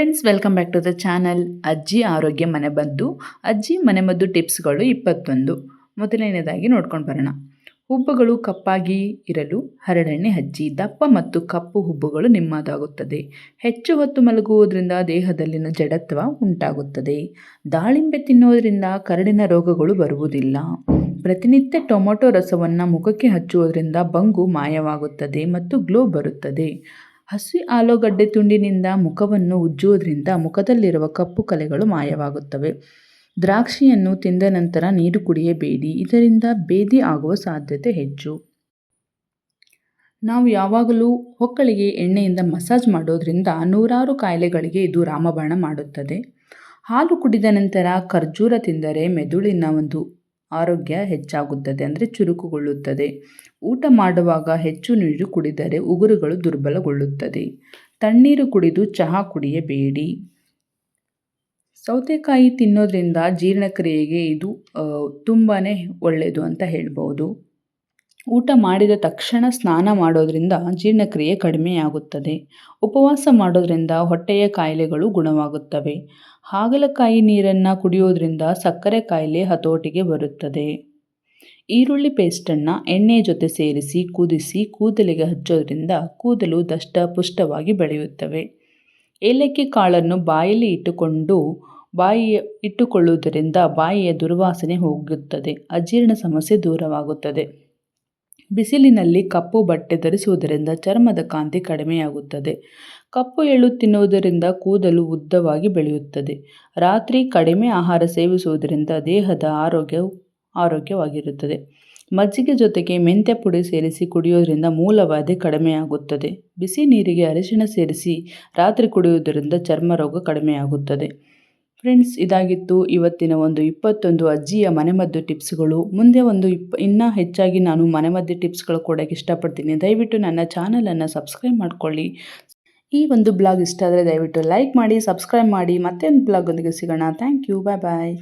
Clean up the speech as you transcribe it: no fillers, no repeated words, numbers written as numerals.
Friends, welcome back to the channel. ಅಜ್ಜಿ ಆರೋಗ್ಯ ಮನೆಮದ್ದು. ಅಜ್ಜಿ ಮನೆಮದ್ದು ಟಿಪ್ಸ್ಗಳು 21. ಮೊದಲನೇದಾಗಿ ನೋಡ್ಕೊಂಡು ಬರೋಣ. ಹುಬ್ಬುಗಳು ಕಪ್ಪಾಗಿ ಇರಲು ಹರಳೆಣ್ಣೆ ಹಚ್ಚಿ. ದಪ್ಪ ಮತ್ತು ಕಪ್ಪು ಹುಬ್ಬುಗಳು ನಿಮ್ಮದಾಗುತ್ತದೆ. ಹೆಚ್ಚು ಹೊತ್ತು ಮಲಗುವುದರಿಂದ ದೇಹದಲ್ಲಿನ ಜಡತ್ವ ಉಂಟಾಗುತ್ತದೆ. ದಾಳಿಂಬೆ ತಿನ್ನುವುದರಿಂದ ಕರಳಿನ ರೋಗಗಳು ಬರುವುದಿಲ್ಲ. ಪ್ರತಿನಿತ್ಯ ಟೊಮೊಟೊ ರಸವನ್ನು ಮುಖಕ್ಕೆ ಹಚ್ಚುವುದರಿಂದ ಬಂಗು ಮಾಯವಾಗುತ್ತದೆ ಮತ್ತು ಗ್ಲೋ ಬರುತ್ತದೆ. ಹಸಿ ಆಲೂಗಡ್ಡೆ ತುಂಡಿನಿಂದ ಮುಖವನ್ನು ಉಜ್ಜುವುದರಿಂದ ಮುಖದಲ್ಲಿರುವ ಕಪ್ಪು ಕಲೆಗಳು ಮಾಯವಾಗುತ್ತವೆ. ದ್ರಾಕ್ಷಿಯನ್ನು ತಿಂದ ನಂತರ ನೀರು ಕುಡಿಯಬೇಡಿ, ಇದರಿಂದ ಭೇದಿ ಆಗುವ ಸಾಧ್ಯತೆ ಹೆಚ್ಚು. ನಾವು ಯಾವಾಗಲೂ ಹೊಕ್ಕಳಿಗೆ ಎಣ್ಣೆಯಿಂದ ಮಸಾಜ್ ಮಾಡೋದ್ರಿಂದ ನೂರಾರು ಕಾಯಿಲೆಗಳಿಗೆ ಇದು ರಾಮಬಾಣ ಮಾಡುತ್ತದೆ. ಹಾಲು ಕುಡಿದ ನಂತರ ಖರ್ಜೂರ ತಿಂದರೆ ಮೆದುಳಿನ ಒಂದು ಆರೋಗ್ಯ ಹೆಚ್ಚಾಗುತ್ತದೆ, ಅಂದರೆ ಚುರುಕುಗೊಳ್ಳುತ್ತದೆ. ಊಟ ಮಾಡುವಾಗ ಹೆಚ್ಚು ನೀರು ಕುಡಿದರೆ ಉಗುರುಗಳು ದುರ್ಬಲಗೊಳ್ಳುತ್ತದೆ. ತಣ್ಣೀರು ಕುಡಿದು ಚಹಾ ಕುಡಿಯಬೇಡಿ. ಸೌತೆಕಾಯಿ ತಿನ್ನೋದ್ರಿಂದ ಜೀರ್ಣಕ್ರಿಯೆಗೆ ಇದು ತುಂಬಾ ಒಳ್ಳೆಯದು ಅಂತ ಹೇಳ್ಬೋದು. ಊಟ ಮಾಡಿದ ತಕ್ಷಣ ಸ್ನಾನ ಮಾಡೋದ್ರಿಂದ ಜೀರ್ಣಕ್ರಿಯೆ ಕಡಿಮೆಯಾಗುತ್ತದೆ. ಉಪವಾಸ ಮಾಡೋದ್ರಿಂದ ಹೊಟ್ಟೆಯ ಕಾಯಿಲೆಗಳು ಗುಣವಾಗುತ್ತವೆ. ಹಾಗಲಕಾಯಿ ನೀರನ್ನು ಕುಡಿಯೋದ್ರಿಂದ ಸಕ್ಕರೆ ಕಾಯಿಲೆ ಹತೋಟಿಗೆ ಬರುತ್ತದೆ. ಈರುಳ್ಳಿ ಪೇಸ್ಟನ್ನು ಎಣ್ಣೆ ಜೊತೆ ಸೇರಿಸಿ ಕುದಿಸಿ ಕೂದಲಿಗೆ ಹಚ್ಚೋದ್ರಿಂದ ಕೂದಲು ದಷ್ಟಪುಷ್ಟವಾಗಿ ಬೆಳೆಯುತ್ತವೆ. ಏಲಕ್ಕಿ ಕಾಳನ್ನು ಬಾಯಲ್ಲಿ ಇಟ್ಟುಕೊಳ್ಳುವುದರಿಂದ ಬಾಯಿಯ ದುರ್ವಾಸನೆ ಹೋಗುತ್ತದೆ, ಅಜೀರ್ಣ ಸಮಸ್ಯೆ ದೂರವಾಗುತ್ತದೆ. ಬಿಸಿಲಿನಲ್ಲಿ ಕಪ್ಪು ಬಟ್ಟೆ ಧರಿಸುವುದರಿಂದ ಚರ್ಮದ ಕಾಂತಿ ಕಡಿಮೆಯಾಗುತ್ತದೆ. ಕಪ್ಪು ಎಳ್ಳು ತಿನ್ನುವುದರಿಂದ ಕೂದಲು ಉದ್ದವಾಗಿ ಬೆಳೆಯುತ್ತದೆ. ರಾತ್ರಿ ಕಡಿಮೆ ಆಹಾರ ಸೇವಿಸುವುದರಿಂದ ದೇಹದ ಆರೋಗ್ಯವಾಗಿರುತ್ತದೆ. ಮಜ್ಜಿಗೆ ಜೊತೆಗೆ ಮೆಂತ್ಯ ಪುಡಿ ಸೇರಿಸಿ ಕುಡಿಯೋದ್ರಿಂದ ಮೂಲವ್ಯಾಧಿ ಕಡಿಮೆಯಾಗುತ್ತದೆ. ಬಿಸಿ ನೀರಿಗೆ ಅರಿಶಿಣ ಸೇರಿಸಿ ರಾತ್ರಿ ಕುಡಿಯುವುದರಿಂದ ಚರ್ಮ ರೋಗ ಕಡಿಮೆಯಾಗುತ್ತದೆ. ಫ್ರೆಂಡ್ಸ್, ಇದಾಗಿತ್ತು ಇವತ್ತಿನ ಒಂದು 21 ಅಜ್ಜಿಯ ಮನೆಮದ್ದು ಟಿಪ್ಸ್ಗಳು. ಮುಂದೆ ಇನ್ನೂ ಹೆಚ್ಚಾಗಿ ನಾನು ಮನೆಮದ್ದು ಟಿಪ್ಸ್ಗಳು ಕೊಡೋಕ್ಕೆ ಇಷ್ಟಪಡ್ತೀನಿ. ದಯವಿಟ್ಟು ನನ್ನ ಚಾನಲನ್ನು ಸಬ್ಸ್ಕ್ರೈಬ್ ಮಾಡ್ಕೊಳ್ಳಿ. ಈ ಒಂದು ಬ್ಲಾಗ್ ಇಷ್ಟ ಆದರೆ ದಯವಿಟ್ಟು ಲೈಕ್ ಮಾಡಿ, ಸಬ್ಸ್ಕ್ರೈಬ್ ಮಾಡಿ. ಮತ್ತೆ ಒಂದು ಬ್ಲಾಗ್ ಒಂದಿಗೆ ಸಿಗೋಣ. Thank you. Bye bye.